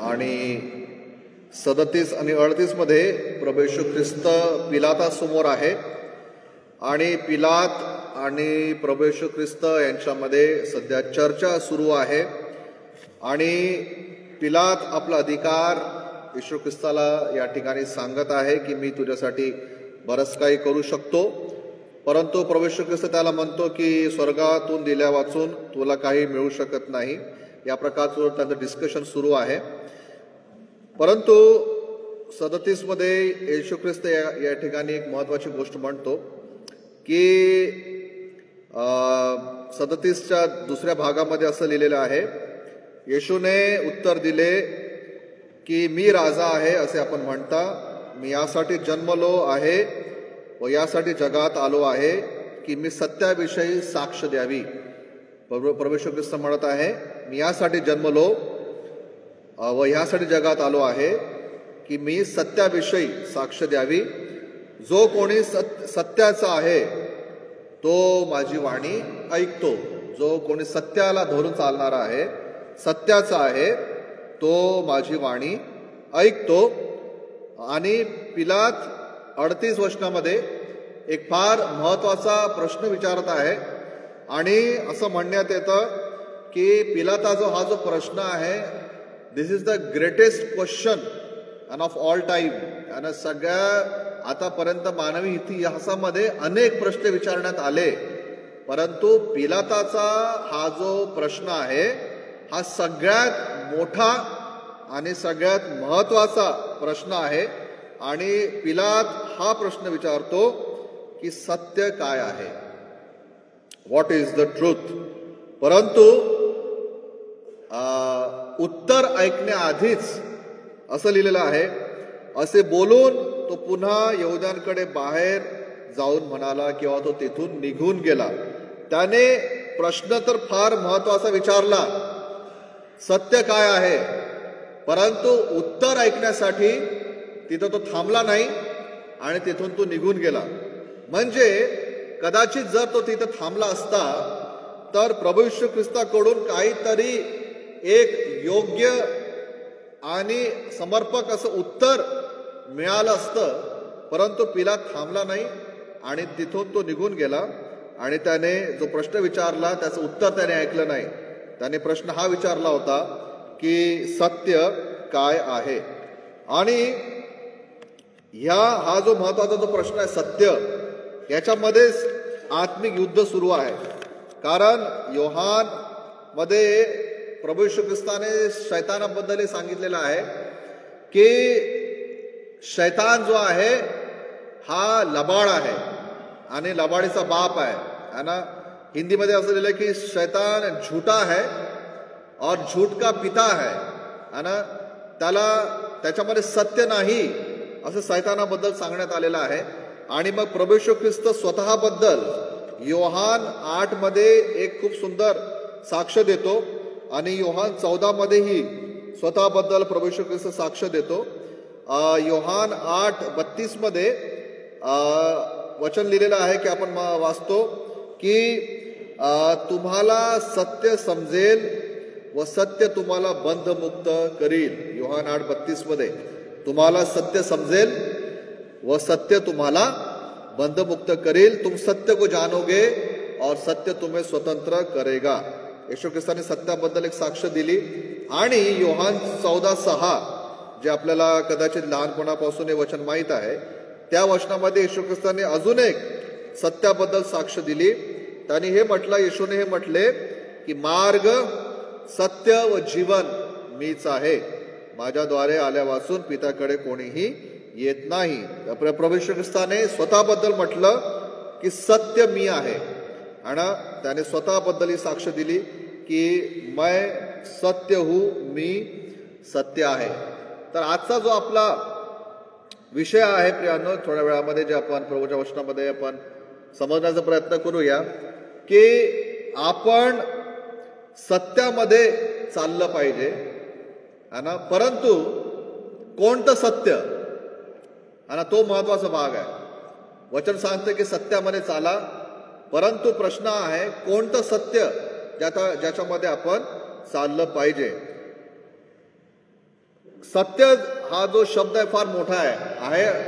आणि 37 आणि 38 मध्ये प्रभू येशू ख्रिस्त पिलातासमोर आहे आणि पिलात आणि प्रभू येशू ख्रिस्त यांच्यामध्ये सध्या चर्चा सुरू आहे आणि पिलात आपला अधिकार येशू ख्रिस्ताला या ठिकाणी सांगत आहे की मी तुझ्यासाठी बरंच काही करू शकतो, परंतु प्रभू येशू ख्रिस्त त्याला म्हणतो की स्वर्गातून दिल्या वाचून तुला काही मिळू शकत नाही. या प्रकारचं त्यांचं डिस्कशन सुरू आहे. परंतु 37 मध्ये येशू ख्रिस्त या ठिकाणी एक महत्वाची गोष्ट म्हणतो की 37च्या दुसऱ्या भागामध्ये असं लिहिलेलं आहे, येशूने उत्तर दिले की मी राजा आहे असे आपण म्हणता. मी यासाठी जन्मलो आहे व यासाठी जगात आलो आहे की मी सत्याविषयी साक्ष द्यावी. प्रभू येशू ख्रिस्त म्हणत आहे मी यासाठी जन्मलो व यासाठी जगात आलो आहे की मी सत्याविषयी साक्ष द्यावी. जो कोणी सत्याचा आहे तो माझी वाणी ऐकतो. जो कोणी सत्याला धरून चालणारा आहे, सत्याचा आहे, तो माझी वाणी ऐकतो. आणि पिलात 38 वचनामध्ये एक फार महत्वाचा प्रश्न विचारत आहे आणि असं म्हणण्यात येतं की पिलाताचा हा जो प्रश्न आहे, this is the greatest question and of all time. आणि सगळ्या आतापर्यंत मानवी इतिहासामध्ये अनेक प्रश्न विचारण्यात आले, परंतु पिलाताचा हा जो प्रश्न आहे हा सगळ्यात मोठा आणि सगळ्यात महत्वाचा प्रश्न आहे. आणि पिलात हा प्रश्न विचारतो की सत्य काय आहे, व्हॉट इज द ट्रूथ. परंतु उत्तर ऐकण्याआधीच असं लिहिलेलं आहे, असे बोलून तो पुन्हा यहूद्यांकडे बाहेर जाऊन म्हणाला किंवा तो तेथून निघून गेला. त्याने प्रश्न तर फार महत्वाचा विचारला, सत्य काय आहे, परंतु उत्तर ऐकण्यासाठी तिथं तो थांबला नाही आणि तिथून तो निघून गेला. म्हणजे कदाचित जर तो तिथं थांबला असता तर प्रभू येशू ख्रिस्ताकडून काहीतरी एक योग्य आणि समर्पक असं उत्तर मिळालं असतं, परंतु पिलात थांबला नाही आणि तिथून तो निघून गेला. आणि त्याने जो प्रश्न विचारला त्याचं उत्तर त्याने ऐकलं नाही. त्याने प्रश्न हा विचारला होता की सत्य काय आहे. आणि हा जो महत्वाचा जो प्रश्न आहे सत्य, याच्यामध्येच आत्मिक युद्ध सुरू आहे. कारण योहान मध्ये प्रभू येशू ख्रिस्ताने शैतानाबद्दल सांगितलेलं आहे की शैतान जो आहे हा लबाड आहे आणि लबाडीचा बाप आहे. हिंदीमध्ये असं लिहिलं की शैतान झूठा है और झूठ का पिता है. त्याच्यामध्ये सत्य नाही असं शैतानाबद्दल सांगण्यात आलेलं आहे. आणि मग प्रभू येशू ख्रिस्त स्वतःबद्दल योहान 8 मध्ये एक खूप सुंदर साक्ष देतो आणि योहान 14 मध्येही स्वतःबद्दल प्रभू येशू ख्रिस्त साक्ष देतो. योहान 8:32 मध्ये वचन लिहिलेलं आहे की आपण वाचतो की तुम्हाला सत्य समजेल व सत्य तुम्हाला बंधमुक्त करील. योहान 8:32 मध्ये तुम्हाला सत्य समजेल व सत्य तुम्हाला बंधमुक्त करील. तुम सत्य को जानोगे और सत्य तुम्हें स्वतंत्र करेगा. येशू ख्रिस्ताने सत्याबद्दल एक साक्ष दिली. आणि योहान 14:6 जे आपल्याला कदाचित लहानपणापासून हे वचन माहीत आहे, त्या वचनामध्ये येशू ख्रिस्ताने अजून एक सत्याबद्दल साक्ष दिली. त्यांनी हे म्हटलं, येशूने हे म्हटले की मार्ग, सत्य व जीवन मीच आहे. माझ्याद्वारे आल्या वाचून पित्याकडे कोणीही येत नाही. प्रभू येशू ख्रिस्ताने स्वतःबद्दल म्हटलं की सत्य मी आहे आणि त्याने स्वतःबद्दल ही साक्ष दिली की मैं सत्य हूं, मी सत्य आहे. तर आजचा जो आपला विषय आहे प्रियांनो, थोड्या वेळामध्ये जे आपण प्रभूच्या वचनामध्ये आपण समजण्याचा प्रयत्न करूया की आपण सत्यामध्ये चाललं पाहिजे, परंतु कोणतं सत्य, तो महत्वाचा भाग आहे. वचन सांगते की सत्यामध्ये चाला, परंतु प्रश्न आहे कोणतं सत्य ज्याच्यामध्ये आपण चाललं पाहिजे. सत्य हा जो शब्द आहे फार मोठा आहे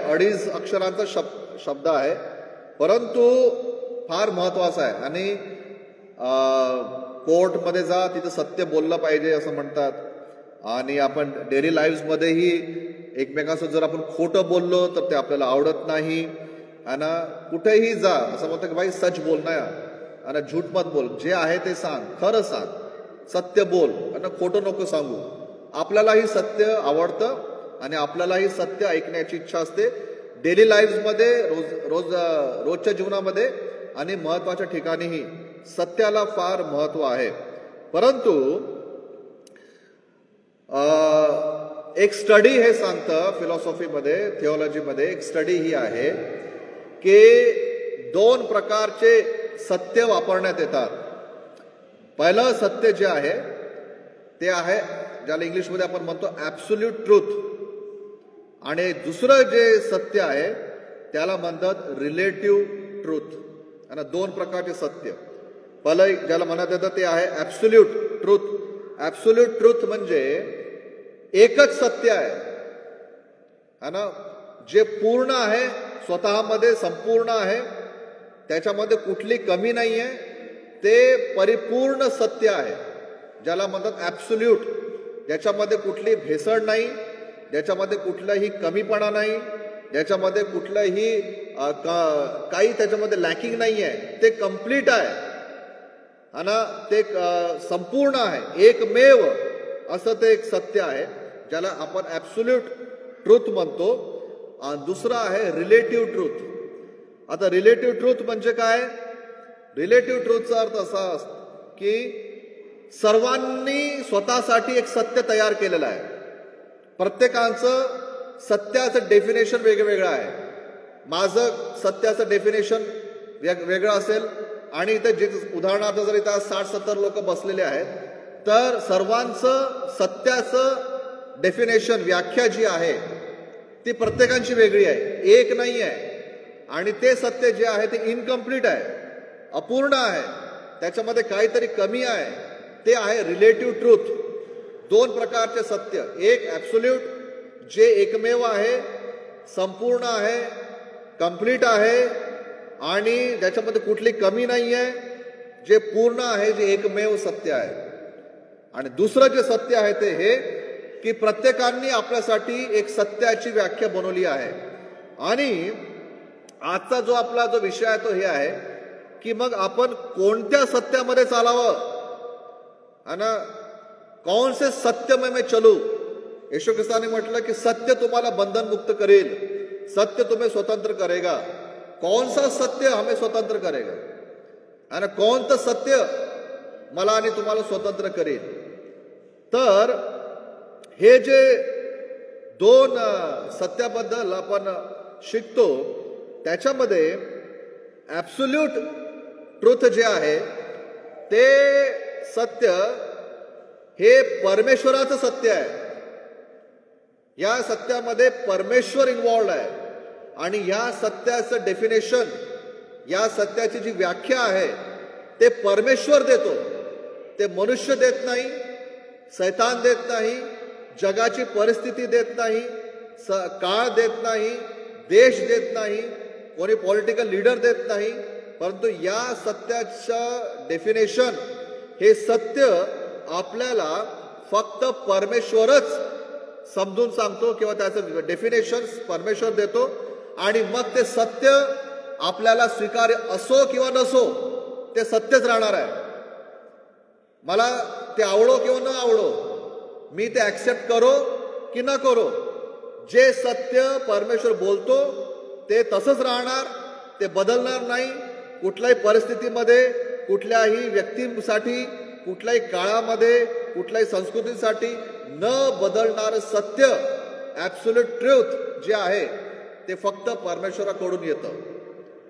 2.5 अक्षरांचा शब्द आहे, परंतु फार महत्वाचा आहे. आणि कोर्टमध्ये जा तिथे सत्य बोललं पाहिजे असं म्हणतात. आणि आपण डेली लाईव्हमध्येही एकमेकांसोबत जर आपण खोटं बोललो तर ते आपल्याला आवडत नाही. आणि कुठेही जा असं म्हणतं की भाई सच बोलना आणि झूठ मत बोल, जे आहे ते सांग, खरं सांग, सत्य बोल आणि खोटं नको सांगू. आपल्यालाही सत्य आवडतं आणि आपल्यालाही सत्य ऐकण्याची इच्छा असते डेली लाईव्हमध्ये, रोजच्या जीवनामध्ये आणि महत्वाच्या ठिकाणीही सत्याला फार महत्व आहे. परंतु एक स्टडी हे सांगतं फिलॉसॉफीमध्ये, थिओलॉजीमध्ये एक स्टडी ही आहे की 2 प्रकारचे सत्य वापरण्यात येतात. पहिलं सत्य जे आहे ते आहे ज्याला इंग्लिशमध्ये आपण म्हणतो ॲब्सोल्यूट ट्रूथ, आणि दुसरं जे सत्य आहे त्याला म्हणतात रिलेटिव्ह ट्रूथ. आणि 2 प्रकारचे सत्य. पहिलं ज्याला म्हणत येतं ते आहे ॲब्सोल्यूट ट्रूथ. ॲब्सोल्यूट ट्रूथ म्हणजे एकच सत्य आहे ना, जे पूर्ण आहे, स्वतःमध्ये संपूर्ण आहे, त्याच्यामध्ये कुठली कमी नाही आहे, ते परिपूर्ण सत्य आहे ज्याला म्हणतात ॲब्सोल्यूट. ज्याच्यामध्ये कुठली भेसळ नाही, ज्याच्यामध्ये कुठलाही कमीपणा नाही, ज्याच्यामध्ये कुठलंही काही त्याच्यामध्ये लॅकिंग नाही आहे, ते कम्प्लीट आहे आणि ते संपूर्ण आहे, एकमेव असं ते एक सत्य आहे ज्याला आपण ॲब्सोल्यूट ट्रूथ म्हणतो. दुसरा आहे रिलेटिव्ह ट्रूथ. आता रिलेटिव्ह ट्रूथ म्हणजे काय? रिलेटिव्ह ट्रूथचा अर्थ असा की सर्वांनी स्वतःसाठी एक सत्य तयार केलेलं आहे. प्रत्येकाचं सत्याचं डेफिनेशन वेगवेगळं आहे. माझं सत्याचं डेफिनेशन वेगळं असेल आणि इथे जे उदाहरणार्थ जर इथं 60-70 लोक बसलेले आहेत तर सर्वांचं सत्याचं डेफिनेशन, व्याख्या जी आहे ती प्रत्येकांची वेगळी आहे, एक नाही आहे. आणि ते सत्य जे आहे ते इनकम्प्लीट आहे, अपूर्ण आहे, त्याच्यामध्ये काहीतरी कमी आहे, ते आहे रिलेटिव्ह ट्रूथ. 2 प्रकारचे सत्य, एक ॲब्सोल्यूट जे एकमेव आहे, संपूर्ण आहे, कंप्लीट आहे आणि ज्याच्यामध्ये कुठली कमी नाही आहे, जे पूर्ण आहे, जे एकमेव सत्य आहे. आणि दुसरं जे सत्य आहे ते हे की प्रत्येकाने आपल्यासाठी एक सत्याची व्याख्या बनवली आहे. आणि आजचा जो आपला जो विषय आहे तो हे आहे की मग आपण कोणत्या सत्यामध्ये चालावं आणि कौन से सत्य में मैं चलू. येशू ख्रिस्ताने म्हटलं की सत्य तुम्हाला बंधनमुक्त करेल, सत्य तुम्हें स्वतंत्र करेगा. कौन सा सत्य हमें स्वतंत्र करेगा आणि कोणतं सत्य मला आणि तुम्हाला स्वतंत्र करेल. तर हे जे 2 सत्याबद्दल आपण शिकतो त्याच्यामध्ये ॲब्सोल्यूट ट्रूथ जे आहे ते सत्य हे परमेश्वराचं सत्य आहे. या सत्यामध्ये परमेश्वर इन्व्हॉल्ड आहे आणि या सत्याचं डेफिनेशन, या सत्याची जी व्याख्या आहे ते परमेश्वर देतो, ते मनुष्य देत नाही, शैतान देत नाही, जगाची परिस्थिती देत नाही, काळ देत नाही, देश देत नाही, कोणी पॉलिटिकल लीडर देत नाही. परंतु या सत्याचं डेफिनेशन, हे सत्य आपल्याला फक्त परमेश्वरच समजून सांगतो किंवा त्याचं डेफिनेशन परमेश्वर देतो. आणि मग ते सत्य आपल्याला स्वीकार्य असो किंवा नसो ते सत्यच राहणार आहे. मला ते आवडो किंवा न आवडो, मी ते ॲक्सेप्ट करो की न करो, जे सत्य परमेश्वर बोलतो ते तसंच राहणार, ते बदलणार नाही. कुठल्याही परिस्थितीमध्ये, कुठल्याही व्यक्तीसाठी, कुठल्याही काळामध्ये, कुठल्याही संस्कृतीसाठी न बदलणारं सत्य, ॲब्सोल्यूट ट्रूथ जे आहे ते फक्त परमेश्वराकडून येतं.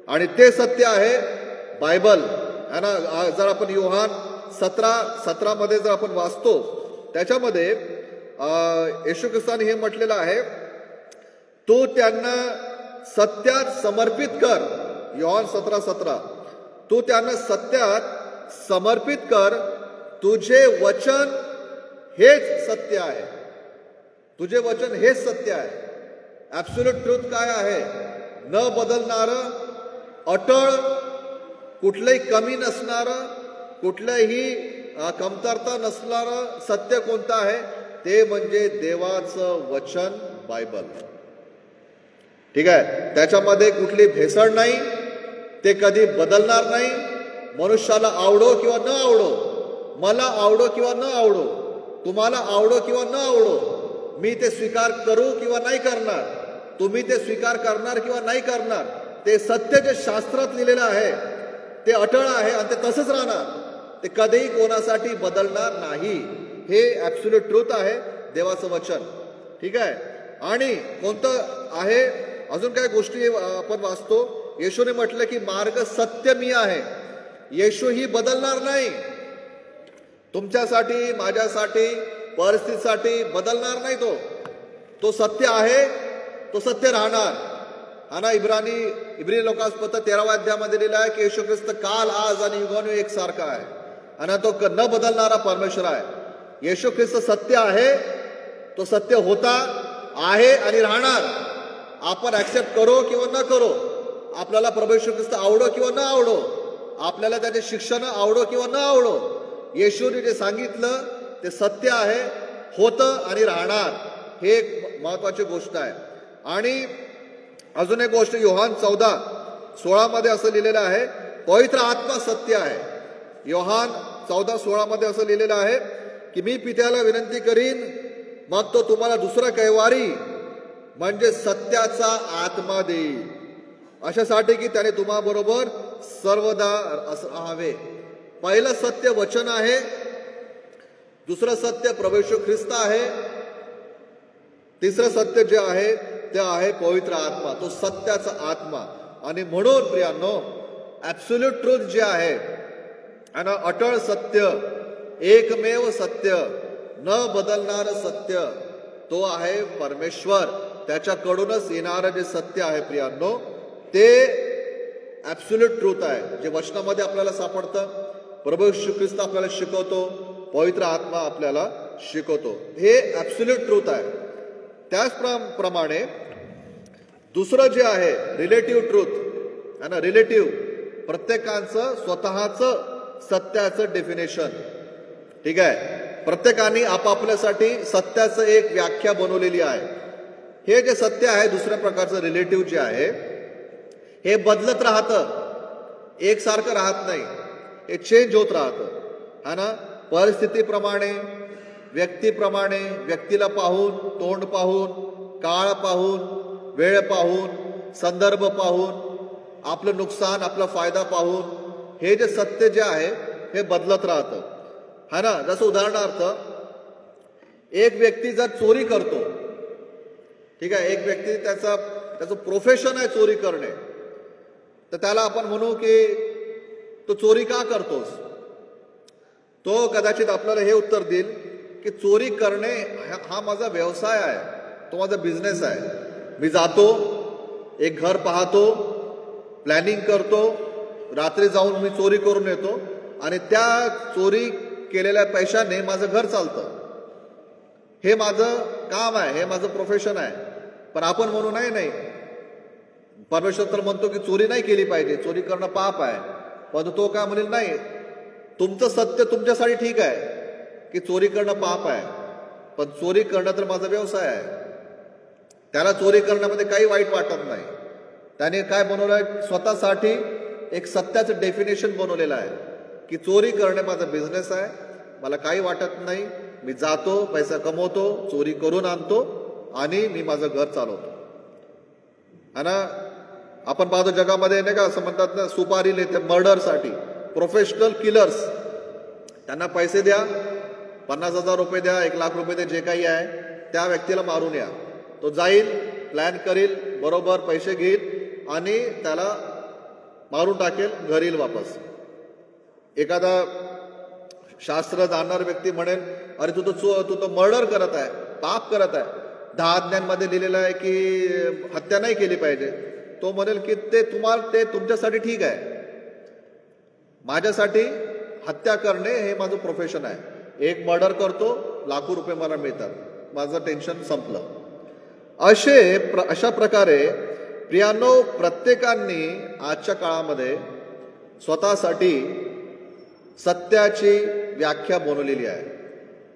आणि ते सत्य आहे बायबल. आणि जर आपण योहान 17:17 मध्ये जर आपण वाचतो त्याच्यामध्ये येशू ख्रिस्ताने हे म्हटलेलं आहे, तू त्यांना सत्यात समर्पित कर. योहान 17:17, तू त्यांना सत्यात समर्पित कर, तुझे वचन हेच सत्य आहे. तुझे वचन हेच सत्य आहे. ॲब्सोल्यूट ट्रूथ काय आहे? न बदलणारं, अटळ, कुठलंही कमी नसणारं, कुठलंही कमतरता नसणारं सत्य कोणतं आहे? ते म्हणजे देवाचं वचन, बायबल. ठीक आहे, त्याच्यामध्ये कुठली भेसळ नाही, ते कधी बदलणार नाही. मनुष्याला आवडो किंवा न आवडो, मला आवडो किंवा न आवडो, तुम्हाला आवडो किंवा न आवडो, मी ते स्वीकार करू किंवा नाही करणार, तुम्ही ते स्वीकार करणार किंवा नाही करणार, ते सत्य जे शास्त्रात लिहिलेलं आहे ते अटळ आहे आणि ते तसंच राहणार. ते कधीही कोणासाठी बदलणार नाही. हे ॲब्सोल्यूट ट्रूथ आहे, देवाचं वचन. ठीक आहे. आणि कोणतं आहे? अजून काही गोष्टी आपण वाचतो. येशूने म्हटलं की मार्ग सत्य मी आहे. येशू ही बदलणार नाही. तुमच्यासाठी, माझ्यासाठी, परिस्थितीसाठी बदलणार नाही. तो सत्य आहे, तो सत्य राहणार. हा ना, इब्री लोकांपत्र 13व्या अध्यायामध्ये लिहिलं आहे की येशू ख्रिस्त काल, आज आणि युगानुयुग एकसारखा आहे आणि तो न बदलणारा परमेश्वर आहे. येशू ख्रिस्त सत्य आहे, तो सत्य होता, आहे आणि राहणार. आपण ऍक्सेप्ट करो किंवा न करो, आपल्याला प्रभू येशू ख्रिस्त आवडो किंवा न आवडो, आपल्याला त्याचे शिक्षण आवडो किंवा न आवडो, येशूने जे सांगितलं ते सत्य आहे, होतं आणि राहणार. हे एक महत्वाची गोष्ट आहे. आणि अजून एक गोष्ट योहान 14:16 मध्ये असं लिहिलेलं आहे, पवित्र आत्मा सत्य आहे. योहान 14:16 असं लिहिलेलं आहे की मी पित्याला विनंती करीन, मग तो तुम्हाला दुसरा कैवारी म्हणजे सत्याचा आत्मा देईल, अशासाठी की त्याने तुम्हाबरोबर सर्वदा राहावे. पहिलं सत्य वचन आहे, दुसरं सत्य प्रभू येशू ख्रिस्त आहे, तिसरं सत्य जे आहे ते आहे पवित्र आत्मा, तो सत्याचा आत्मा. आणि म्हणून प्रियांनो, ॲब्सोल्यूट ट्रूथ जे आहे आणि अटळ सत्य, एकमेव सत्य, न बदलणारं सत्य, तो आहे परमेश्वर. त्याच्याकडूनच येणारं जे सत्य आहे प्रियांनो, ते ॲब्सोल्यूट ट्रूथ आहे, जे वचनामध्ये आपल्याला सापडतं. प्रभू येशू ख्रिस्त आपल्याला शिकवतो, पवित्र आत्मा आपल्याला शिकवतो. हे ॲब्सोल्यूट ट्रूथ आहे. त्याचप्रमाणे दुसरं जे आहे रिलेटिव्ह ट्रूथ आहे ना, रिलेटिव्ह, प्रत्येकाचं स्वतःचं सत्याचं डेफिनेशन. ठीक आहे, प्रत्येकाने आपापल्यासाठी सत्याचं एक व्याख्या बनवलेली आहे. हे जे सत्य आहे दुसऱ्या प्रकारचं रिलेटिव्ह जे आहे, हे बदलत राहतं, एकसारखं राहत नाही, हे चेंज होत राहतं. हा ना, परिस्थितीप्रमाणे, व्यक्तीप्रमाणे, व्यक्तीला पाहून, तोंड पाहून, काळ पाहून, वेळ पाहून, संदर्भ पाहून, आपलं नुकसान, आपला फायदा पाहून, हे जे सत्य जे आहे हे बदलत राहतं. हा ना, जसं उदाहरणार्थ एक व्यक्ती जर चोरी करतो, ठीक आहे, एक व्यक्ती त्याचं प्रोफेशन आहे चोरी करणे, तर त्याला आपण म्हणू की तो चोरी का करतोस? तो कदाचित आपल्याला हे उत्तर देईल की चोरी करणे हा माझा व्यवसाय आहे, तो माझा बिझनेस आहे. मी जातो, एक घर पाहतो, प्लॅनिंग करतो, रात्री जाऊन मी चोरी करून येतो आणि त्या चोरी केलेल्या पैशाने माझं घर चालतं. हे माझं काम आहे, हे माझं प्रोफेशन आहे. पण आपण म्हणू नाही, परमेश्वर तर म्हणतो की चोरी नाही केली पाहिजे, चोरी करणं पाप आहे. पण तो काय म्हणेल, नाही, तुमचं सत्य तुमच्यासाठी ठीक आहे की चोरी करणं पाप आहे, पण चोरी करणं तर माझा व्यवसाय आहे. त्याला चोरी करण्यामध्ये काही वाईट वाटत नाही. त्याने काय बनवलं आहे, स्वतःसाठी एक सत्याचं डेफिनेशन बनवलेलं आहे की चोरी करणे माझा बिझनेस आहे, मला काही वाटत नाही, मी जातो, पैसा कमवतो, चोरी करून आणतो आणि मी माझं घर चालवतो. है ना, आपण पाहतो जगामध्ये नाही का, असं म्हणतात ना, सुपारी लेते मर्डरसाठी, प्रोफेशनल किलर्स, त्यांना पैसे द्या, 50,000 रुपये द्या, 1,00,000 रुपये द्या, जे काही आहे त्या व्यक्तीला मारून या. तो जाईल, प्लॅन करील, बरोबर पैसे घेईल आणि त्याला मारून टाकेल, घरी येईल वापस. एखादा शास्त्र जाणणारा व्यक्ती म्हणेल, अरे तू तो मर्डर करत आहे, पाप करत आहे. 10 आज्ञांमध्ये लिहिलेलं आहे की हत्या नाही केली पाहिजे. तो म्हणेल की ते तुमच्यासाठी ठीक आहे, माझ्यासाठी हत्या करणे हे माझं प्रोफेशन आहे. एक मर्डर करतो, लाखो रुपये मला मिळतात. माझं टेन्शन संपलं. अशा प्रकारे प्रियानो, प्रत्येकाने आजच्या काळामध्ये स्वतःसाठी सत्याची व्याख्या बनवलेली आहे.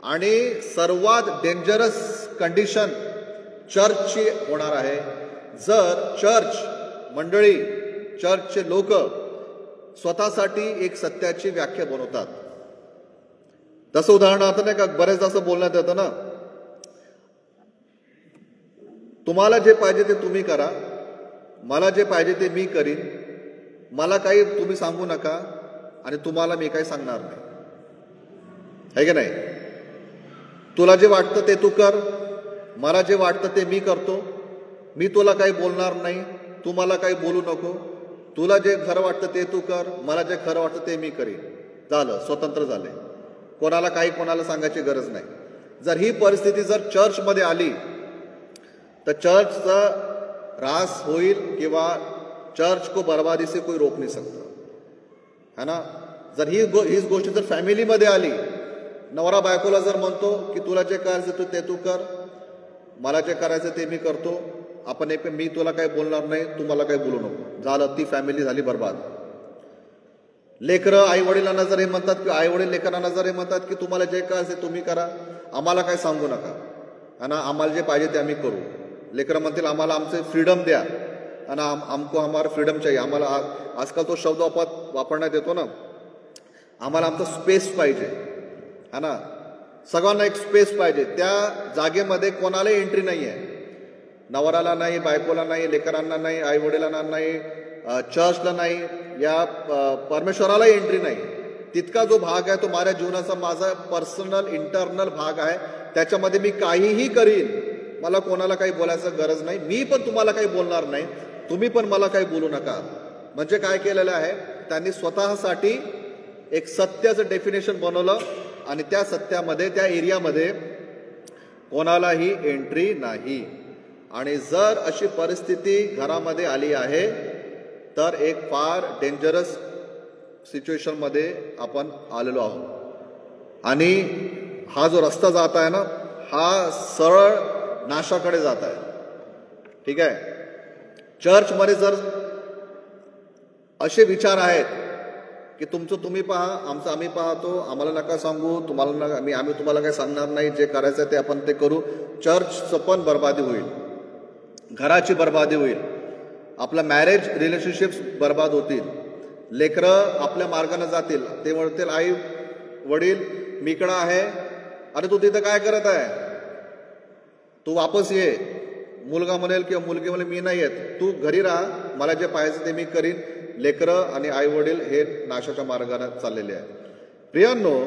आणि सर्वात डेंजरस कंडिशन चर्चची होणार आहे जर चर्च मंडळी, चर्चचे लोक स्वतःसाठी एक सत्याची व्याख्या बनवतात. तसं उदाहरणार्थ नाही का, बरेचदा असं बोलण्यात येतं ना, तुम्हाला जे पाहिजे ते तुम्ही करा, मला जे पाहिजे ते मी करीन, मला काही तुम्ही सांगू नका आणि तुम्हाला मी काही सांगणार नाही, है की नाही? तुला जे वाटतं ते तू कर, मला जे वाटतं ते मी करतो, मी तुला काही बोलणार नाही, तू मला काही बोलू नको, तुला जे खरं वाटतं ते तू कर, मला जे खरं वाटतं ते मी करीन. झालं, स्वतंत्र झाले, कोणाला कोणाला सांगायची गरज नाही. जर ही परिस्थिती जर चर्चमध्ये आली तर चर्चचा ऱ्हास होईल किंवा चर्च को बर्बादी से कोई रोक नहीं सकता, है ना? जर हीच गोष्ट जर फॅमिलीमध्ये आली, नवरा बायकोला जर म्हणतो की तुला जे करायचं ते तू कर, मला जे करायचं ते मी करतो, आपण मी तुला काही बोलणार नाही, तू मला काही बोलू नको, झालं, ती फॅमिली झाली बर्बाद. लेकरं आई वडिलांना जर हे म्हणतात की आई वडील लेकरांना जर हे म्हणतात की तुम्हाला जे करायचं ते तुम्ही करा, आम्हाला काही सांगू नका, है ना, आम्हाला जे पाहिजे ते आम्ही करू. लेकरं म्हणतील आम्हाला आमचे फ्रीडम द्या, आणि आमको हमारा फ्रीडम चाहिए. आम्हाला आजकाल तो शब्द वापरण्यात येतो ना, आम्हाला आमचा स्पेस पाहिजे, है ना, सगळ्यांना एक स्पेस पाहिजे. त्या जागेमध्ये कोणालाही एंट्री नाही आहे, नवऱ्याला नाही, बायकोला नाही, लेकरांना नाही, आई वडिलांना नाही, चर्चला नाही, या परमेश्वरालाही एंट्री नाही. तितका जो भाग आहे तो माझ्या जीवनाचा, माझा पर्सनल इंटरनल भाग आहे, त्याच्यामध्ये मी काहीही करीन, मला कोणाला काही बोलायचं गरज नाही, मी पण तुम्हाला काही बोलणार नाही, तुम्ही पण मला काही बोलू नका. म्हणजे काय केलेलं आहे, त्यांनी स्वतःसाठी एक सत्याचं डेफिनेशन बनवलं आणि त्या सत्यामध्ये, त्या एरियामध्ये कोणालाही एंट्री नाही. आणि जर अशी परिस्थिती घरामध्ये आली आहे तर एक फार डेंजरस सिच्युएशनमध्ये आपण आलेलो आहोत. आणि हा जो रस्ता जात आहे ना, हा सरळ नाशाकडे जात आहे. ठीक आहे, चर्चमध्ये जर असे विचार आहेत की तुमचं तुम्ही पहा, आमचं आम्ही पाहतो, आम्हाला नका सांगू, तुम्हाला नका, आम्ही तुम्हाला काही सांगणार नाही, जे करायचं आहे ते आपण ते करू, चर्चचं पण बर्बादी होईल, घराची बर्बादी होईल, आपला मॅरेज रिलेशनशिप्स बर्बाद होतील, लेकरं आपल्या मार्गाने जातील, ते म्हणतील आई वडील मी इकडं आहे, अरे तू तिथं काय करत आहे, तू वापस ये. मुलगा म्हणेल किंवा मुलगी म्हणेल मी नाही येत, तू घरी राहा, मला जे पाहिजे ते मी करीन. लेकरं आणि आई वडील हे नाशाच्या मार्गाने चाललेले आहेत. प्रियांनो,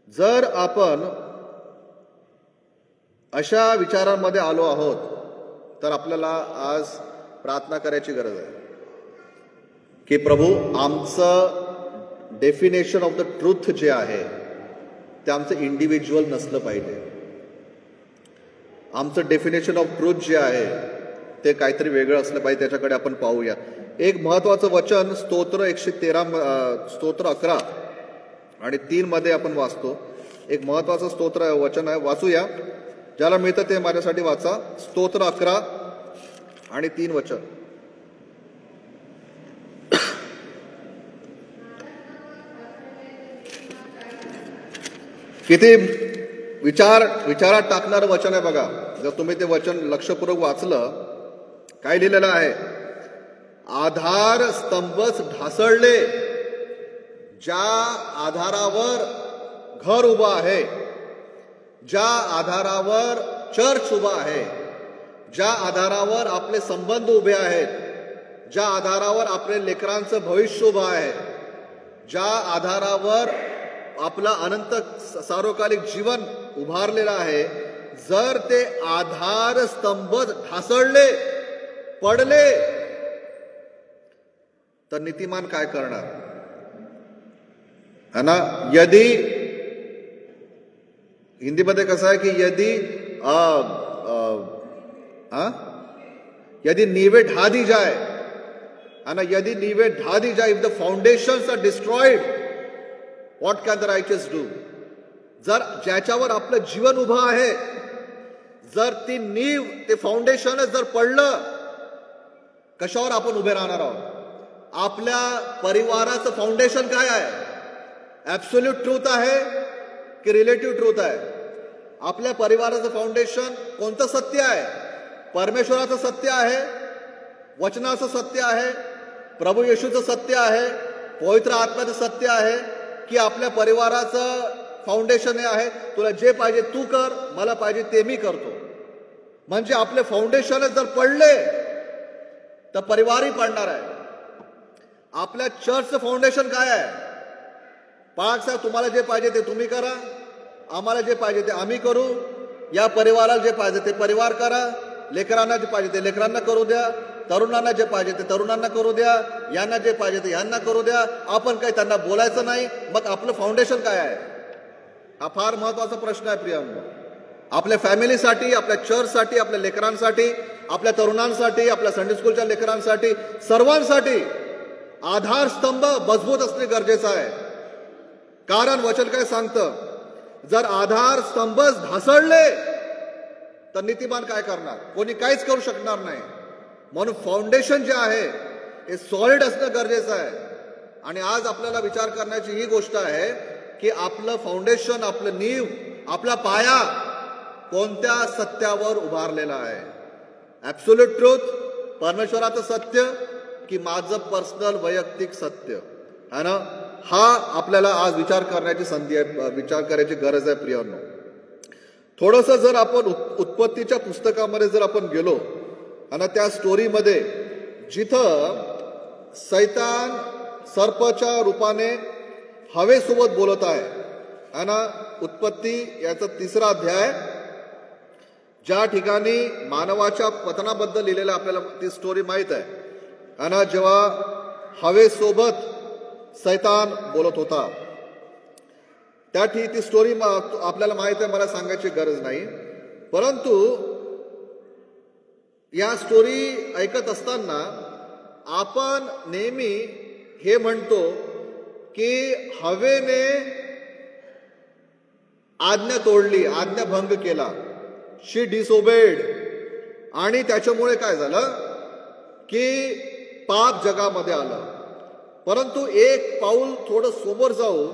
जर आपण अशा विचारांमध्ये आलो आहोत तर आपल्याला आज प्रार्थना करायची गरज आहे की प्रभू, आमचं डेफिनेशन ऑफ द ट्रूथ जे आहे ते आमचं इंडिव्हिज्युअल नसलं पाहिजे. आमचं डेफिनेशन ऑफ ट्रूथ जे आहे ते काहीतरी वेगळं असलं पाहिजे, त्याच्याकडे आपण पाहूया. एक महत्वाचं वचन स्तोत्र 113 स्तोत्र 11 आणि 3 मध्ये आपण वाचतो. एक महत्वाचं स्तोत्र वचन आहे, वाचूया. ज्याला मिळतं ते माझ्यासाठी वाचा. स्तोत्र 11 आणि 3 वचन. किती विचारात टाकणारं वचन आहे बघा. जर तुम्ही ते वचन लक्षपूर्वक वाचलं, काय लिहिलेलं आहे, आधार स्तंभच ढासळले, ज्या आधारावर घर उभं आहे, ज्या आधारावर चर्च उभा आहे, ज्या आधारावर आपले संबंध उभे आहेत, ज्या आधारावर आपले लेकरांचं भविष्य उभं आहे, ज्या आधारावर आपला अनंत सार्वकालिक जीवन उभारलेलं आहे, जर ते आधार स्तंभ ढासळले, पडले, तर नीतिमान काय करणार, है ना? यदि हिंदीमध्ये कसं आहे की यदि नींवें ढा दी जाए, है ना, यदि नींवें ढा दी जाए, if the foundations are destroyed, what can the righteous do? जर ज्याच्यावर आपलं जीवन उभं आहे, जर ती नीव, ते फाउंडेशनच जर पडलं, कशावर आपण उभे राहणार आहोत? आपल्या परिवाराचं फाउंडेशन काय आहे? ॲब्सोल्यूट ट्रूथ आहे की रिलेटिव्ह ट्रूथ आहे? आपल्या परिवाराचं फाउंडेशन कोणतं सत्य आहे? परमेश्वराचं सत्य आहे, वचनाचं सत्य आहे, प्रभू येशूचं सत्य आहे, पवित्र आत्म्याचं सत्य आहे, की आपल्या परिवाराचं फाउंडेशन हे आहे तुला जे पाहिजे तू कर, मला पाहिजे ते मी करतो? म्हणजे आपले फाउंडेशनच जर पडले तर परिवारही पडणार आहे. आपल्या चर्चचं फाउंडेशन काय आहे? पाळक साहेब, तुम्हाला जे पाहिजे ते तुम्ही करा, आम्हाला जे पाहिजे ते आम्ही करू, या परिवाराला जे पाहिजे ते परिवार करा, लेकरांना जे पाहिजे ते लेकरांना करू द्या, तरुणांना जे पाहिजे ते तरुणांना करू द्या, यांना जे पाहिजे ते यांना करू द्या, आपण काही त्यांना बोलायचं नाही. मग आपलं फाउंडेशन काय आहे? हा फार महत्वाचा प्रश्न आहे प्रियांनो. आपल्या फॅमिलीसाठी, आपल्या चर्चसाठी, आपल्या लेकरांसाठी, आपल्या तरुणांसाठी, आपल्या संडे स्कूलच्या लेकरांसाठी, सर्वांसाठी आधारस्तंभ मजबूत असणे गरजेचं आहे. कारण वचन काय सांगतं? जर आधारस्तंभच ढासळले तर नीतिमान काय करणार? कोणी काहीच करू शकणार नाही. म्हणून फाउंडेशन जे आहे हे सॉलिड असणं गरजेचं आहे. आणि आज आपल्याला विचार करण्याची ही गोष्ट आहे की आपलं फाउंडेशन, आपलं नीव, आपला पाया कोणत्या सत्यावर उभारलेला आहे? ॲब्सोल्यूट ट्रूथ, परमेश्वराचं सत्य, की माझं पर्सनल वैयक्तिक सत्य है ना? हा आपल्याला आज विचार करण्याची संधी आहे, विचार करायची गरज आहे प्रियांनो. थोडंसं जर आपण उत्पत्तीच्या पुस्तकामध्ये जर आपण गेलो आणि त्या स्टोरीमध्ये जिथं सैतान सर्पाच्या रूपाने हवेसोबत बोलत आहे ना, उत्पत्ती याचा 3रा अध्याय, ज्या ठिकाणी मानवाच्या पतनाबद्दल लिहिलेलं आपल्याला ती स्टोरी माहीत आहे ना. जेव्हा हवेसोबत सैतान बोलत होता, त्या ती स्टोरी आपल्याला माहित आहे, मला सांगायची गरज नाही. परंतु या स्टोरी ऐकत असताना आपण नेहमी हे म्हणतो की हवेने आज्ञा तोडली, आज्ञाभंग केला, शी डिसओबेड, आणि त्याच्यामुळे काय झालं की पाप जगामध्ये आलं. परंतु एक पाऊल थोडं समोर जाऊन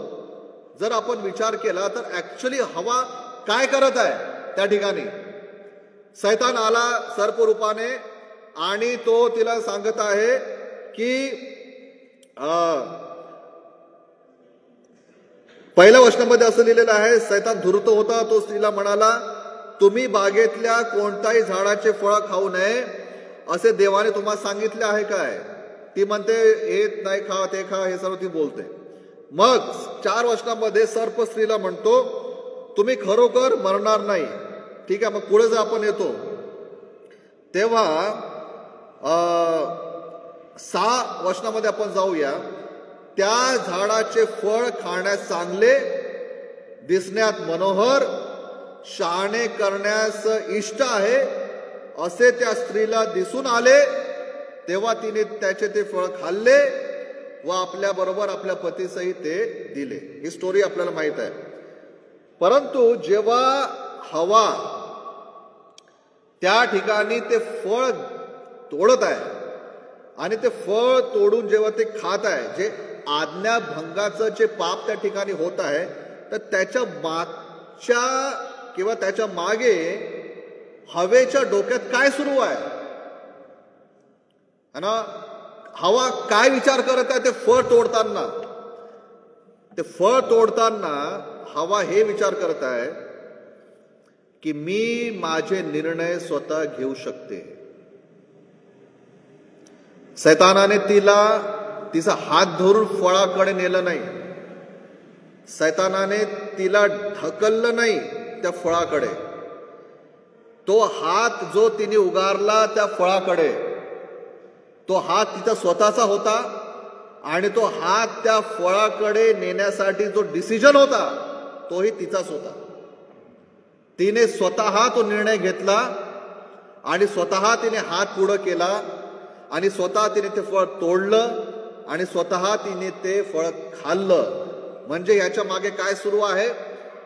जर आपण विचार केला तर ऍक्च्युअली हवा काय करत आहे त्या ठिकाणी? सैतान आला सर्प रूपाने आणि तो तिला सांगत आहे की पहिल्या वचनामध्ये असं लिहिलेलं आहे, सैतान धूर्त होता, तो स्त्रीला म्हणाला, तुम्ही बागेतल्या कोणत्याही झाडाचे फळ खाऊ नये असे देवाने तुम्हाला सांगितले आहे काय? ती म्हणते हे नाही खा, ते खा, हे सर्व ती बोलते. मग 4 वचनामध्ये सर्प स्त्रीला म्हणतो, तुम्ही खरोखर मरणार नाही. ठीक आहे, मग पुढे जर आपण येतो तेव्हा 6 वचनामध्ये आपण जाऊया. त्या झाडाचे फळ खाण्यास चांगले, दिसण्यात मनोहर, शहाणे करण्यास इष्ट आहे असे त्या स्त्रीला दिसून आले. तेव्हा तिने त्याचे ते फळ खाल्ले व आपल्या बरोबर आपल्या पतीसही ते दिले. ही स्टोरी आपल्याला माहित आहे. परंतु जेव्हा हवा त्या ठिकाणी ते फळ तोडत आहे आणि ते फळ तोडून जेव्हा ते खात आहे, जे आज्ञाभंगाचं जे पाप त्या ठिकाणी होत आहे, तर त्याच्या मागच्या किंवा त्याच्या मागे हवेच्या डोक्यात काय सुरू आहे ना? हवा काय विचार करत आहे? ते फळ तोडताना, ते फळ तोडताना हवा हे विचार करत आहे की मी माझे निर्णय स्वतः घेऊ शकते. सैतानाने तिचा हात धरून फळाकडे नेलं नाही, सैतानाने तिला ढकललं नाही त्या फळाकडे. तो हात जो तिने उगारला त्या फळाकडे, तो हात तिचा स्वतःचा होता आणि तो हात त्या फळाकडे नेण्यासाठी जो डिसिजन होता तोही तिचाच होता. तिने स्वतः तो निर्णय घेतला आणि स्वतः तिने हात पुढे केला आणि स्वतः तिने ते फळ तोडलं आणि स्वतः तिने ते फळ खाल्लं. म्हणजे याच्या मागे काय सुरू आहे?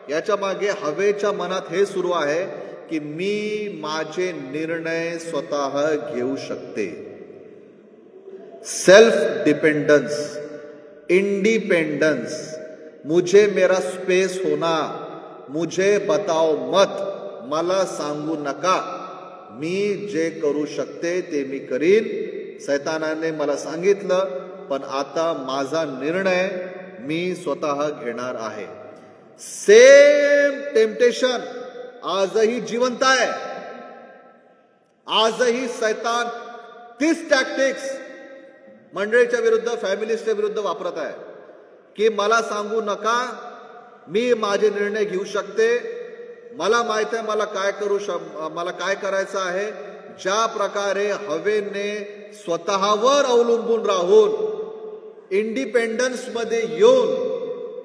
याच्या मागे हवेच्या मनात हे सुरू आहे की मी माझे निर्णय स्वतः घेऊ शकते. Self dependence, independence. मुझे मेरा स्पेस होना, मुझे बताओ मत, मला सांगू नका, मी जे करू शकते ते मी करीन. सैतानाने मला सांगितलं, पण आता माझा निर्णय मी स्वतः घेणार आहे. सेम टेम्पटेशन आजही जिवंत आहे. आजही सैतान तीच टॅक्टिक्स मंडळीच्या विरुद्ध, फॅमिलीच्या विरुद्ध वापरत आहे की मला सांगू नका, मी माझे निर्णय घेऊ शकते, मला माहित आहे मला काय करायचं आहे. ज्या प्रकारे हवेने स्वतःवर अवलंबून राहून इंडिपेंडन्स मध्ये येऊन,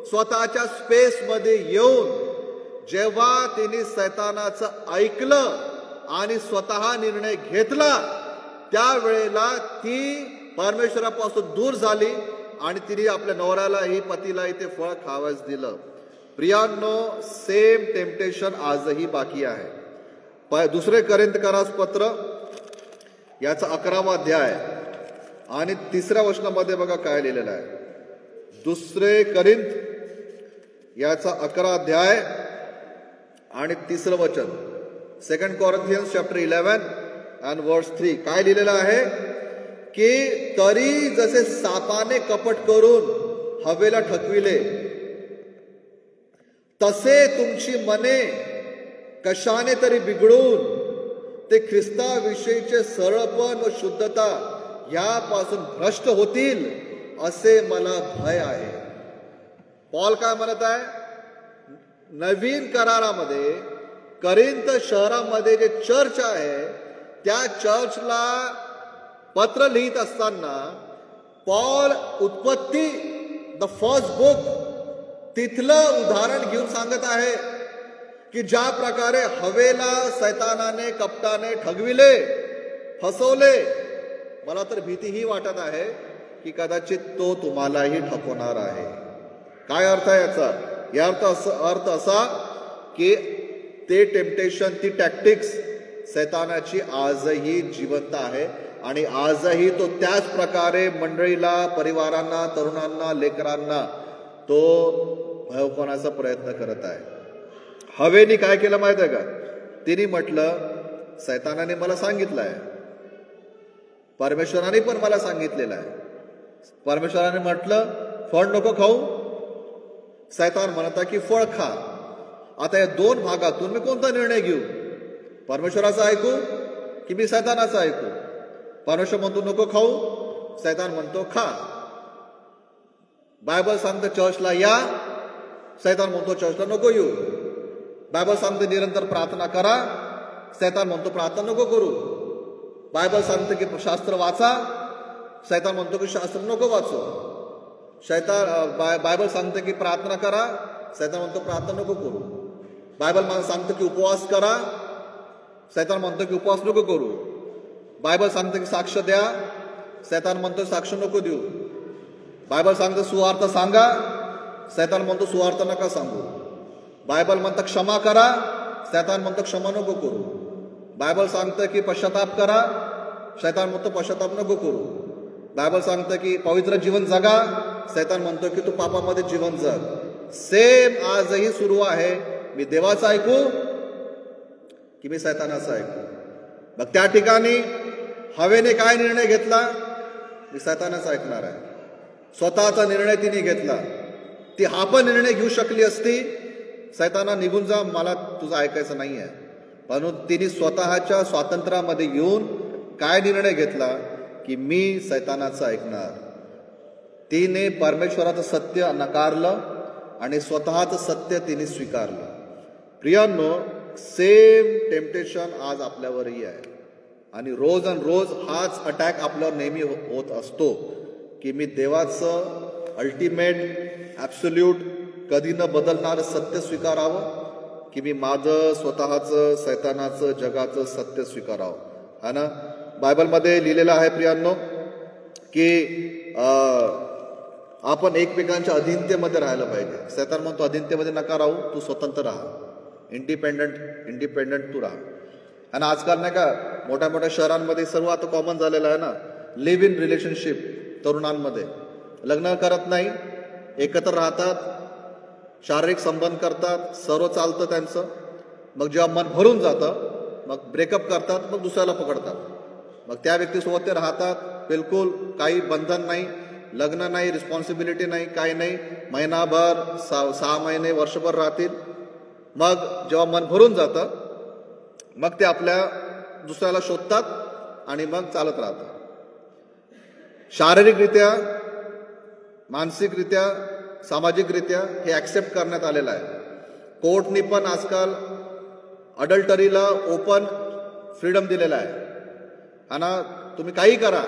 स्वतःच्या स्पेस मध्ये येऊन, जेव्हा तिने सैतानाचं ऐकलं आणि स्वतः निर्णय घेतला, त्यावेळेला ती परमेश्वरापासून दूर झाली आणि तिने आपल्या नवऱ्यालाही, पतीलाही ते फळ खावयास दिलं. प्रियांनो, सेम टेम्पटेशन आजही बाकी आहे. दुसरे कोरिंथकरास पत्र याचा 11वा अध्याय आणि 3ऱ्या वचनामध्ये बघा काय लिहिलेलं आहे. दुसरे कोरिंथ याचा 11 अध्याय आणि 3रं वचन. 2 Corinthians chapter 11 and verse 3 काय लिहिलेलं आहे की तरी जसे सापाने कपट करून हवेला ठकविले, तसे तुमची मने कशाने तरी बिघडून ते ख्रिस्ताविषयीचे सरळपण व शुद्धता यापासून भ्रष्ट होतील, असे मला भय आहे. पॉल काय म्हणत आहे? नवीन करारामध्ये करिंथ शहरामध्ये जे चर्च आहे, त्या चर्चला पत्र लिहित असताना पॉल उत्पत्ती, द फर्स्ट बुक, तिथलं उदाहरण घेऊन सांगत आहे की ज्या प्रकारे हवेला सैतानाने, कपटाने ठगविले, फसवले. मला तर भीतीही वाटत आहे की कदाचित तो तुम्हालाही ठकवणार आहे. काय अर्थ आहे याचा? या अर्थ असा की ते टेम्पटेशन, ती टॅक्टिक्स सैतानाची आजही जिवंत आहे आणि आजही तो त्याच प्रकारे मंडळीला, परिवारांना, तरुणांना, लेकरांना तो भयवण्याचा प्रयत्न करत आहे. हवेनी काय केलं माहित आहे का? तिने म्हटलं, सैतानाने मला सांगितलं आहे, परमेश्वराने पण मला सांगितलेलं आहे. परमेश्वराने म्हटलं फळ नको खाऊ, सैतान म्हणता की फळ खा. आता या दोन भागातून मी कोणता निर्णय घेऊ? परमेश्वराचा ऐकू की मी सैतानाचा ऐकू? परमेश्वर म्हणतो नको खाऊ, सैतान म्हणतो खा. बायबल सांगते चर्चला या, सैतान म्हणतो चर्चला नको येऊ. बायबल सांगते निरंतर प्रार्थना करा, सैतान म्हणतो प्रार्थना नको करू. बायबल सांगते की शास्त्र वाचा, सैतान म्हणतो की शास्त्र नको वाचू. बायबल सांगते की प्रार्थना करा, सैतान म्हणतो प्रार्थना नको करू. बायबल सांगते की उपवास करा, सैतान म्हणतो की उपवास नको करू. बायबल सांगते की साक्ष द्या, सैतान म्हणतो साक्ष नको देऊ. बायबल सांगते सुवार्थ सांगा, सैतान म्हणतो सुवार्थ नका सांगू. बायबल म्हणतं क्षमा करा, सैतान म्हणतो क्षमा नको करू. बायबल सांगतं की पश्चाताप करा, सैतान म्हणतो पश्चाताप नको करू. बायबल सांगतं की पवित्र जीवन जगा, सैतान म्हणतो की तू पापामध्ये जीवन जग. सेम आजही सुरू आहे. मी देवाचं ऐकू की मी सैतानाचं ऐकू? मग त्या ठिकाणी हवेने काय निर्णय घेतला? मी सैतानाचं ऐकणार आहे. स्वतःचा निर्णय तिने घेतला. ती हा पण निर्णय घेऊ शकली असती, सैताना निघून जा, मला तुझं ऐकायचं नाहीये. परंतु तिने स्वतःच्या स्वातंत्र्यामध्ये येऊन काय निर्णय घेतला की मी सैतानाचं ऐकणार. तिने परमेश्वराचं सत्य नकारलं आणि स्वतःचं सत्य तिने स्वीकारलं. प्रियांनो, सेम टेम्पटेशन आज आपल्यावरही आहे आणि रोज हाच अटॅक आपल्यावर नेहमी होत असतो की मी देवाचं अल्टिमेट, ॲब्सोल्यूट, कधी न बदलणारं सत्य स्वीकारावं की मी माझं स्वतःचं, सैतानाचं, जगाचं सत्य स्वीकारावं. है ना? बायबलमध्ये लिहिलेलं आहे प्रियांनो की आपण एकमेकांच्या अधीनतेमध्ये राहायला पाहिजे. सैतान म्हणतो अधीनतेमध्ये नका राहू, तू स्वतंत्र राहा, इंडिपेंडंट तू राहा. आणि आजकाल नाही का मोठ्या मोठ्या शहरांमध्ये सर्व आता कॉमन झालेलं आहे ना, लिव्ह इन रिलेशनशिप. तरुणांमध्ये लग्न करत नाही, एकत्र राहतात, शारीरिक संबंध करतात, सर्व चालतं त्यांचं. मग जेव्हा मन भरून जातं मग ब्रेकअप करतात, मग दुसऱ्याला पकडतात. मग त्या व्यक्तीसोबत ते राहतात, बिलकुल काही बंधन नाही, लग्न नाही, रिस्पॉन्सिबिलिटी नाही, काही नाही. महिनाभर 6 महिने वर्षभर राहतील. मग जेव्हा मन भरून जातं मग ते आपल्या दुसऱ्याला शोधतात आणि मग चालत राहतात. शारीरिकरित्या, मानसिकरित्या, सामाजिकरित्या हे ॲक्सेप्ट करण्यात आलेलं आहे. कोर्टनी पण आजकाल अडल्टरीला ओपन फ्रीडम दिलेला आहे. आणि तुम्ही काही करा,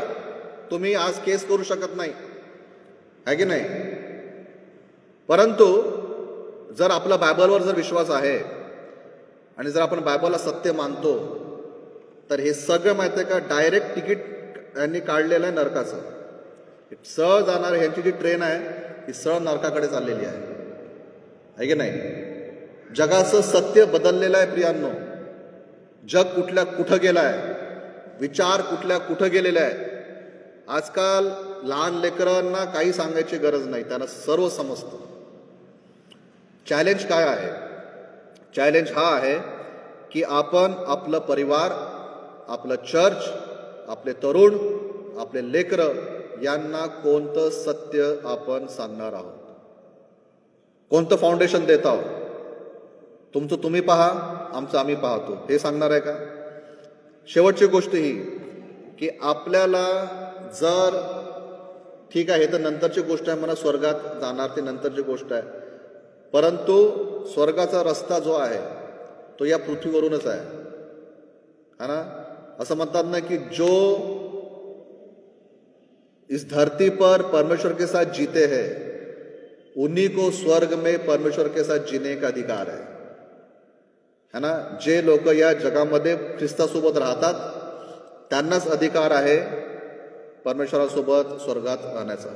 तुम्ही आज केस करू शकत नाही, आहे की नाही. परंतु जर आपला बायबलवर जर विश्वास आहे आणि जर आपण बायबलला सत्य मानतो तर हे सगळं माहिती आहे का, डायरेक्ट तिकीट यांनी काढलेलं आहे नरकाचं. सरळ जाणार, ह्यांची जी ट्रेन आहे ही सरळ नरकाकडे चाललेली आहे की नाही. जगाचं सत्य बदललेलं आहे प्रियांनो. जग कुठं गेलं आहे, विचार कुठं गेलेले आहे. आजकाल लहान लेकरांना काही सांगायची गरज नाही, त्यांना सर्व समजतं. चॅलेंज काय आहे? चॅलेंज हा आहे की आपण आपलं परिवार, आपलं चर्च, आपले तरुण, आपले लेकरं यांना कोणतं सत्य आपण सांगणार आहोत, कोणतं फाउंडेशन देत आहोत. तुमचं तुम्ही पहा, आमचं आम्ही पाहतो, हे सांगणार आहे का? शेवटची गोष्ट ही की आपल्याला जर ठीक आहे, हे तर नंतरची गोष्ट आहे, मला स्वर्गात जाणार ती नंतरची गोष्ट आहे. परंतु स्वर्गाचा रस्ता जो आहे तो या पृथ्वीवरूनच आहे, है ना. असं म्हणतात ना की जो इस धरती पर परमेश्वर के साथ जीते हैं उन्हीं को स्वर्ग में परमेश्वर के साथ जीने का अधिकार है ना. जे लोक या जगामध्ये ख्रिस्तासोबत राहतात त्यांनाच अधिकार आहे परमेश्वरासोबत स्वर्गात राहण्याचा.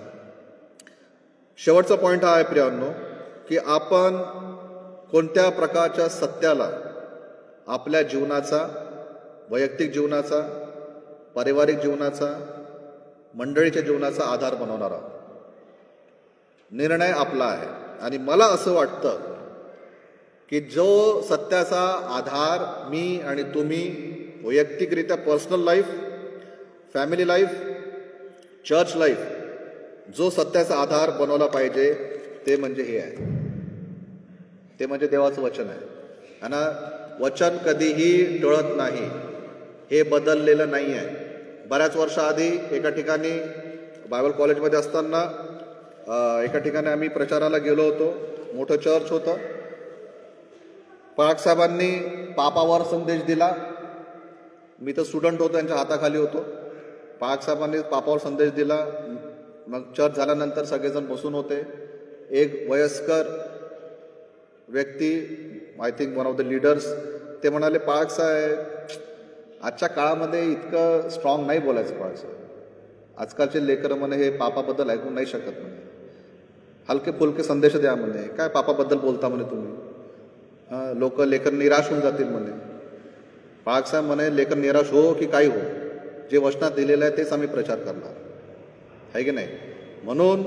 शेवटचा पॉइंट हा आहे प्रियांनो की आपण कोणत्या प्रकारच्या सत्याला आपल्या जीवनाचा, वैयक्तिक जीवनाचा, पारिवारिक जीवनाचा, मंडळीच्या जीवनाचा आधार बनवणार आहोत. निर्णय आपला आहे. आणि मला असं वाटतं की जो सत्याचा आधार मी आणि तुम्ही वैयक्तिकरित्या, personal life, family life, church life, जो सत्याचा आधार बनवला पाहिजे ते म्हणजे हे आहे, ते म्हणजे देवाचं वचन आहे. आणि वचन कधीही टळत नाही, हे बदललेलं नाही आहे. बऱ्याच वर्षाआधी एका ठिकाणी बायबल कॉलेजमध्ये असताना एका ठिकाणी आम्ही प्रचाराला गेलो होतो. मोठं चर्च होतं. पराग पापावर संदेश दिला. मी तर स्टुडंट होतो, त्यांच्या हाताखाली होतो. पराग पापावर संदेश दिला. मग चर्च झाल्यानंतर सगळेजण बसून होते. एक वयस्कर व्यक्ती, I think one of the leaders, ते म्हणाले, पराग साहेब, आजच्या काळामध्ये इतकं स्ट्रॉंग नाही बोलायचं. पराग साहेब, आजकालचे लेकरं म्हणे हे पापाबद्दल ऐकून नाही शकत म्हणे, हलके फुलके संदेश द्या म्हणे. काय पापाबद्दल बोलता म्हणे तुम्ही, लोक लेकर निराश होऊन जातील म्हणे. पराग साहेब म्हणे, लेकर निराश हो की काही हो, जे वचनात दिलेलं आहे तेच आम्ही प्रचार करणार, आहे की नाही. म्हणून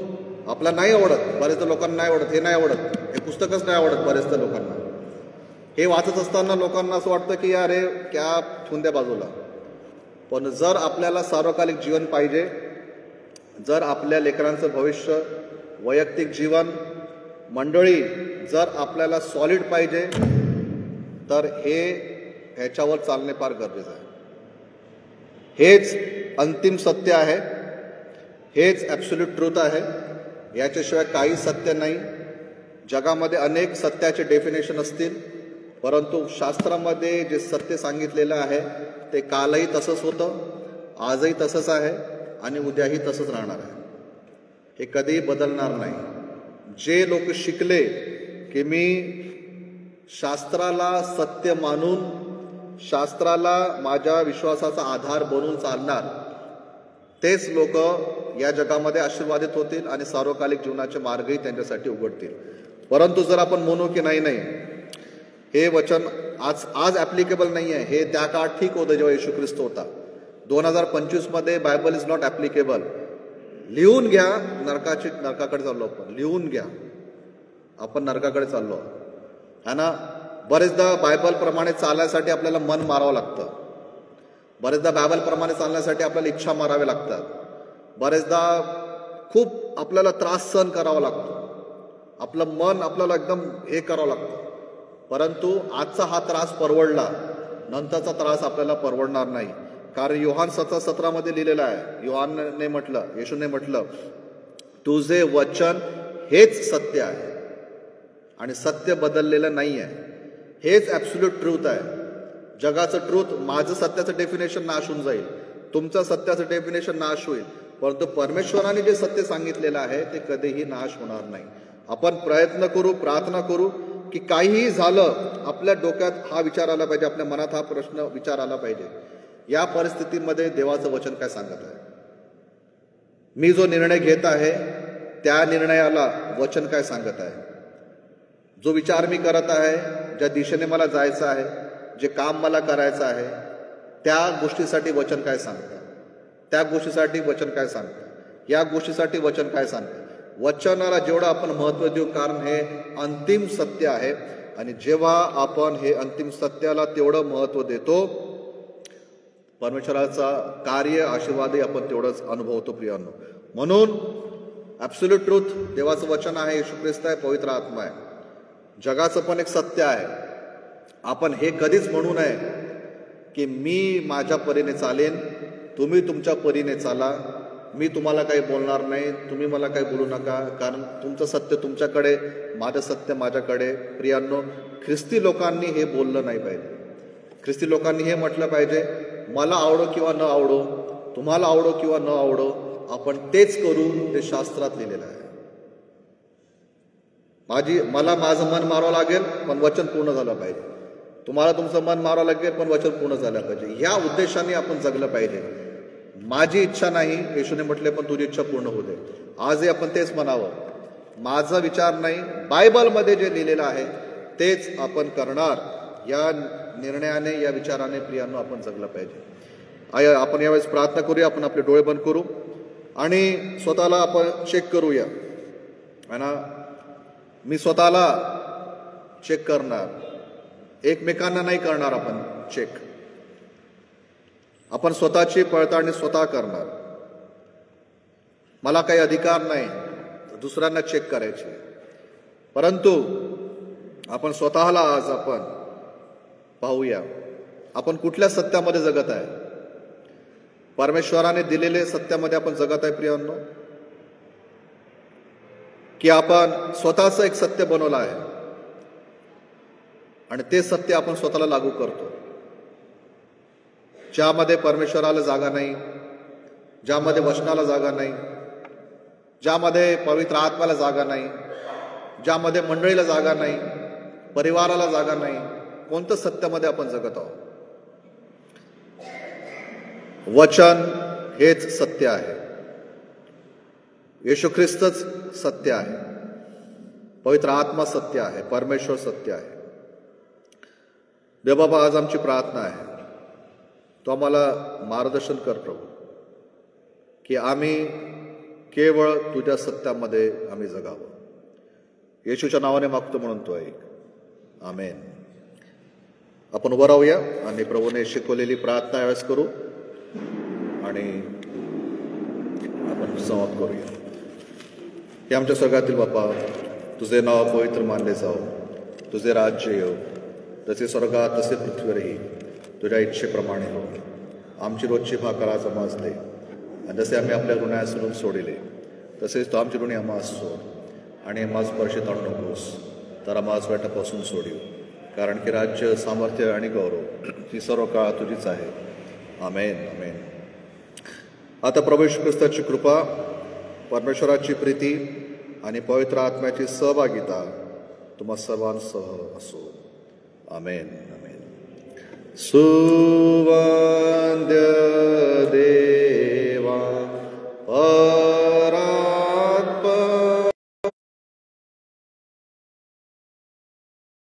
आपला नाही आवडत, बरेचदा लोकांना नाही आवडत, हे नाही आवडत, हे पुस्तकच नाही आवडत बरेचदा लोकांना. हे वाचत असताना लोकांना असं वाटतं की अरे क्या, ठेवून द्या बाजूला. पण जर आपल्याला सार्वकालिक जीवन पाहिजे, जर आपल्या लेकरांचं भविष्य, वैयक्तिक जीवन, मंडळी जर आपल्याला सॉलिड पाहिजे तर ह्याच्यावर चालणे फार गरजेचं आहे. हेच अंतिम सत्य आहे, हेच ॲब्सोल्यूट ट्रूथ आहे. याच्याशिवाय काही सत्य नाही. जगामध्ये अनेक सत्याचे डेफिनेशन असतील, परंतु शास्त्रामध्ये जे सत्य सांगितलेलं आहे ते कालही तसंच होतं, आजही तसंच आहे आणि उद्याही तसंच राहणार आहे. हे कधीही बदलणार नाही. जे लोक शिकले की मी शास्त्राला सत्य मानून, शास्त्राला माझ्या विश्वासाचा आधार बनवून चालणार, तेच लोक या जगामध्ये आशीर्वादित होतील आणि सार्वकालिक जीवनाचे मार्गही त्यांच्यासाठी उघडतील. परंतु जर आपण म्हणू की नाही हे वचन आज ऍप्लिकेबल नाही आहे, हे त्या काळात ठीक होतं जेव्हा येशू ख्रिस्त होता. 2025 मध्ये बायबल इज नॉट ऍप्लिकेबल. लिहून घ्या, नरकाकडे चाललो आपण. लिहून घ्या, आपण नरकाकडे चाललो है ना. बरेचदा बायबल प्रमाणे चालण्यासाठी आपल्याला मन मारावं लागतं. बरेचदा बायबल प्रमाणे चालण्यासाठी आपल्याला इच्छा मारावे लागतात. बरेचदा खूप आपल्याला त्रास सहन करावा लागतो. आपलं मन आपल्याला एकदम हे करावं लागतं. परंतु आजचा हा त्रास परवडला, नंतरचा त्रास आपल्याला परवडणार नाही. कारण योहान 7:17 मध्ये लिहिलेलं आहे. योहानने म्हटलं, येशूने म्हटलं, तुझे वचन हेच सत्य आहे आणि सत्य बदललेलं नाही आहे. हेच ॲब्सोल्यूट ट्रूथ आहे. जगाचं ट्रूथ, माझं सत्याचं डेफिनेशन नाश होऊन जाईल, तुमचं सत्याचं डेफिनेशन नाश होईल, परंतु परमेश्वराने जे सत्य सांगितलेलं आहे ते कधीही नाश होणार नाही. आपण प्रयत्न करू, प्रार्थना करू की काहीही झालं, आपल्या डोक्यात हा विचार आला पाहिजे, आपल्या मनात हा प्रश्न विचार आला पाहिजे, या परिस्थितीमध्ये देवाचं वचन काय सांगत आहे. मी जो निर्णय घेत आहे त्या निर्णयाला वचन काय सांगत आहे. जो विचार मी करत आहे, ज्या दिशेने मला जायचं आहे, जे काम मला करायचं आहे, त्या गोष्टीसाठी वचन काय सांगतं. त्या गोष्टीसाठी वचन काय सांगतं. या गोष्टीसाठी वचन काय सांगतं. वचनाला जेवढं आपण महत्त्व देऊ, कारण हे अंतिम सत्य आहे. आणि जेव्हा आपण हे अंतिम सत्याला तेवढं महत्त्व देतो, परमेश्वराचा कार्य, आशीर्वादही आपण तेवढंच अनुभवतो प्रियांनो. म्हणून ॲब्सोल्यूट ट्रूथ देवाचं वचन आहे, येशू ख्रिस्त आहे, पवित्र आत्मा आहे. जगाचं पण एक सत्य आहे. आपण हे कधीच म्हणू नये की मी माझ्या परीने चालेन, तुम्ही तुमच्या परीने चाला, मी तुम्हाला काही बोलणार नाही, तुम्ही मला काही बोलू नका, कारण तुमचं सत्य तुमच्याकडे, माझं सत्य माझ्याकडे. प्रियांनो, ख्रिस्ती लोकांनी हे बोललं नाही पाहिजे. ख्रिस्ती लोकांनी हे म्हटलं पाहिजे, मला आवडो किंवा न आवडो, तुम्हाला आवडो किंवा न आवडो, आपण तेच करू, ते शास्त्रात लिहिलेलं आहे. मला माझं मन मारावं लागेल पण वचन पूर्ण झालं पाहिजे. तुम्हाला तुमचं मन मारावं लागेल पण वचन पूर्ण झालं पाहिजे. ह्या उद्देशाने आपण जगलं पाहिजे. माझी इच्छा नाही, येशूने म्हटले, पण तुझी इच्छा पूर्ण होऊ दे. आजही आपण तेच म्हणावं. माझा विचार नाही, बायबलमध्ये जे लिहिलेलं आहे तेच आपण करणार. या निर्णयाने, या विचाराने प्रियांनो आपण जगलं पाहिजे. आपण यावेळेस प्रार्थना करूया. आपण आपले डोळे बंद करू आणि स्वतःला आपण चेक करूया, है ना. मी स्वतःला चेक करणार, एकमेकांना नाही करणार. आपण चेक, आपण स्वतःची पडताळणी स्वतः करणार. मला काही अधिकार नाही दुसऱ्यांना चेक करायचे, परंतु आपण स्वतःला आज आपण पाहूया, आपण कुठल्या सत्यामध्ये जगत आहे. परमेश्वराने दिलेले सत्यामध्ये आपण जगत आहे प्रियांनो, की आपण स्वतःचं एक सत्य बनवलं आहे आणि ते सत्य आपण स्वतःला लागू करतो. ज्यामध्ये परमेश्वराला जागा नाही, ज्यामध्ये वचनाला जागा नाही, ज्यामध्ये पवित्र आत्म्याला जागा नाही, ज्यामध्ये मंडळीला जागा नाही, परिवाराला जागा नाही, कोणतं सत्यामध्ये आपण जगत आहोत. वचन हेच सत्य आहे. येशू ख्रिस्तच सत्य आहे, पवित्र आत्मा सत्य आहे, परमेश्वर सत्य आहे. देवबाबा, आज आमची प्रार्थना आहे, तो आम्हाला मार्गदर्शन कर प्रभू, की आम्ही केवळ तुझ्या सत्यामध्ये आम्ही जगावं. येशूच्या नावाने मागतो म्हणून तो ऐक. आमेन. आपण उभं राहूया आणि प्रभूने शिकवलेली प्रार्थना यावेळेस करू आणि आपण संवाद करूया. हे आमच्या सगळ्यातील बापा, तुझे नाव पवित्र मानले जाओ, तुझे राज्य येऊ, जसे स्वर्गात तसे पृथ्वीवरही तुझ्या इच्छेप्रमाणे हो. आमची रोजची भाकर आज आम्हास दे, आणि जसे आम्ही आपल्या ऋणास ऋण सोडिले तसेच तो आमची ऋणी आम्हास सोड, आणि आम्हास परिचित आणू नकोस, तर आम्हास वाईटापासून सोडीव. कारण की राज्य, सामर्थ्य आणि गौरव ही सर्व काळ तुझीच आहे. आमेन. आमेन. आता प्रभू येशू ख्रिस्ताची कृपा, परमेश्वराची प्रीती आणि पवित्र आत्म्याची सहभागिता तुम्हा सर्वांसह असो. आमेन. आमेन. सुवा